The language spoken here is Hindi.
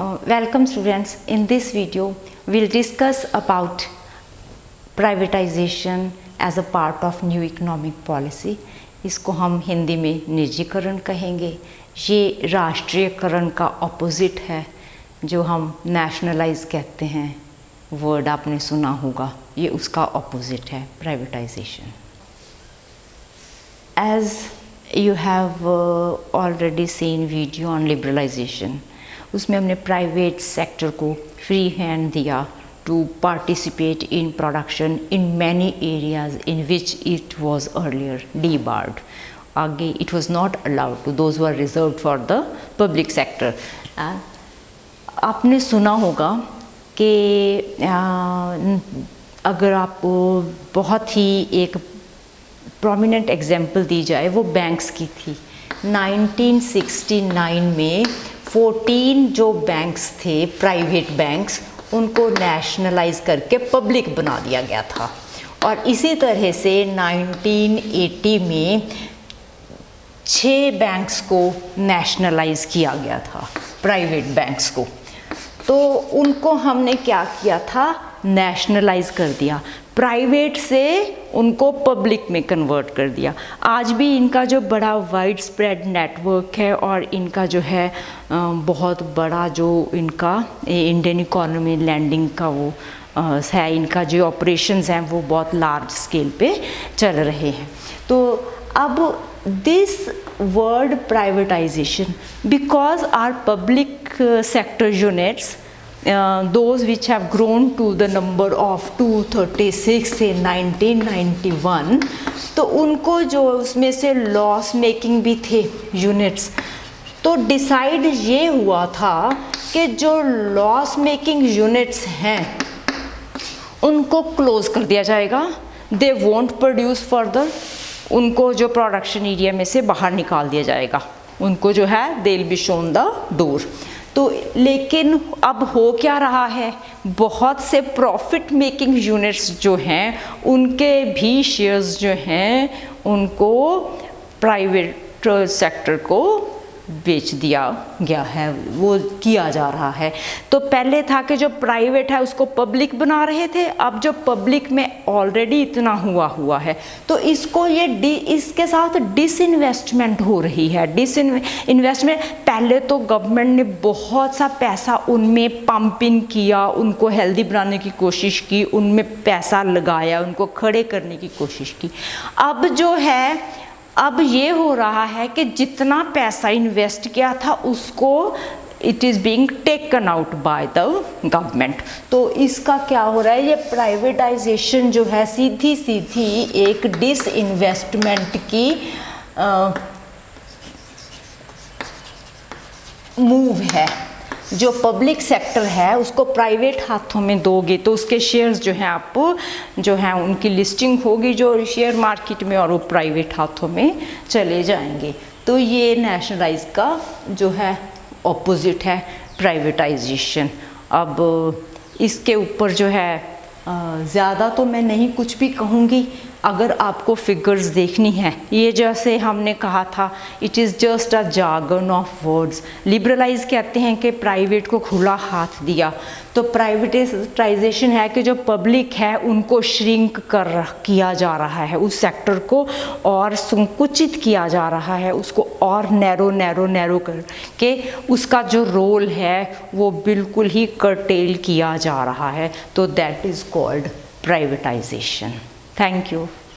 Welcome students. In this video we'll discuss about privatization as a part of new economic policy. इसको हम हिंदी में निजीकरण कहेंगे। ये राष्ट्रीयकरण का ऑपोजिट है, जो हम नेशनलाइज कहते हैं। वर्ड आपने सुना होगा, ये उसका ऑपोजिट है, privatisation. As you have already seen video on liberalization, उसमें हमने प्राइवेट सेक्टर को फ्री हैंड दिया to participate in production in many areas in which it was earlier debarred. आगे it was not allowed to, those were reserved for the public sector. आपने सुना होगा कि अगर आपको बहुत ही एक प्रोमिनेंट एग्जाम्पल दी जाए, वो बैंक्स की थी। 1969 में 14 जो बैंक्स थे, प्राइवेट बैंक्स, उनको नेशनलाइज करके पब्लिक बना दिया गया था। और इसी तरह से 1980 में 6 बैंक्स को नेशनलाइज किया गया था, प्राइवेट बैंक्स को। तो उनको हमने क्या किया था, नेशनलाइज कर दिया, प्राइवेट से उनको पब्लिक में कन्वर्ट कर दिया। आज भी इनका जो बड़ा वाइड स्प्रेड नेटवर्क है और इनका जो है बहुत बड़ा जो इनका इंडियन इकोनॉमी लैंडिंग का वो है, इनका जो ऑपरेशंस हैं वो बहुत लार्ज स्केल पे चल रहे हैं। तो अब this word privatisation, because our public sector units, those which have grown to the number of 236 in 1991, तो उनको जो उसमें से लॉस मेकिंग भी थे यूनिट्स, तो डिसाइड ये हुआ था कि जो लॉस मेकिंग यूनिट्स हैं उनको क्लोज कर दिया जाएगा। दे वोंट प्रोड्यूस फर्दर, उनको जो प्रोडक्शन एरिया में से बाहर निकाल दिया जाएगा, उनको जो है they will be shown the door. तो लेकिन अब हो क्या रहा है, बहुत से प्रॉफिट मेकिंग यूनिट्स जो हैं उनके भी शेयर्स जो हैं उनको प्राइवेट सेक्टर को बेच दिया गया है, वो किया जा रहा है। तो पहले था कि जो प्राइवेट है उसको पब्लिक बना रहे थे, अब जो पब्लिक में ऑलरेडी इतना हुआ है तो इसको ये इसके साथ डिसइन्वेस्टमेंट हो रही है। डिसइन्वेस्टमेंट, पहले तो गवर्नमेंट ने बहुत सा पैसा उनमें पंप इन किया, उनको हेल्दी बनाने की कोशिश की, उनमें पैसा लगाया, उनको खड़े करने की कोशिश की। अब जो है, अब ये हो रहा है कि जितना पैसा इन्वेस्ट किया था उसको it is being taken out by the government. तो इसका क्या हो रहा है, ये प्राइवेटाइजेशन जो है सीधी एक डिसइन्वेस्टमेंट की मूव है। जो पब्लिक सेक्टर है उसको प्राइवेट हाथों में दोगे तो उसके शेयर्स जो हैं आप जो हैं उनकी लिस्टिंग होगी जो शेयर मार्केट में, और वो प्राइवेट हाथों में चले जाएंगे। तो ये नेशनलाइज का जो है ऑपोजिट है, प्राइवेटाइजेशन। अब इसके ऊपर जो है ज़्यादा तो मैं नहीं कुछ भी कहूँगी। अगर आपको फिगर्स देखनी है, ये जैसे हमने कहा था, it is just a jargon of words. Liberalise कहते हैं कि प्राइवेट को खुला हाथ दिया, तो प्राइवेटाइजेशन है कि जो पब्लिक है उनको श्रिंक किया जा रहा है, उस सेक्टर को और संकुचित किया जा रहा है, उसको और नैरो करके उसका जो रोल है वो बिल्कुल ही कर्टेल किया जा रहा है। तो that is called privatisation. Thank you.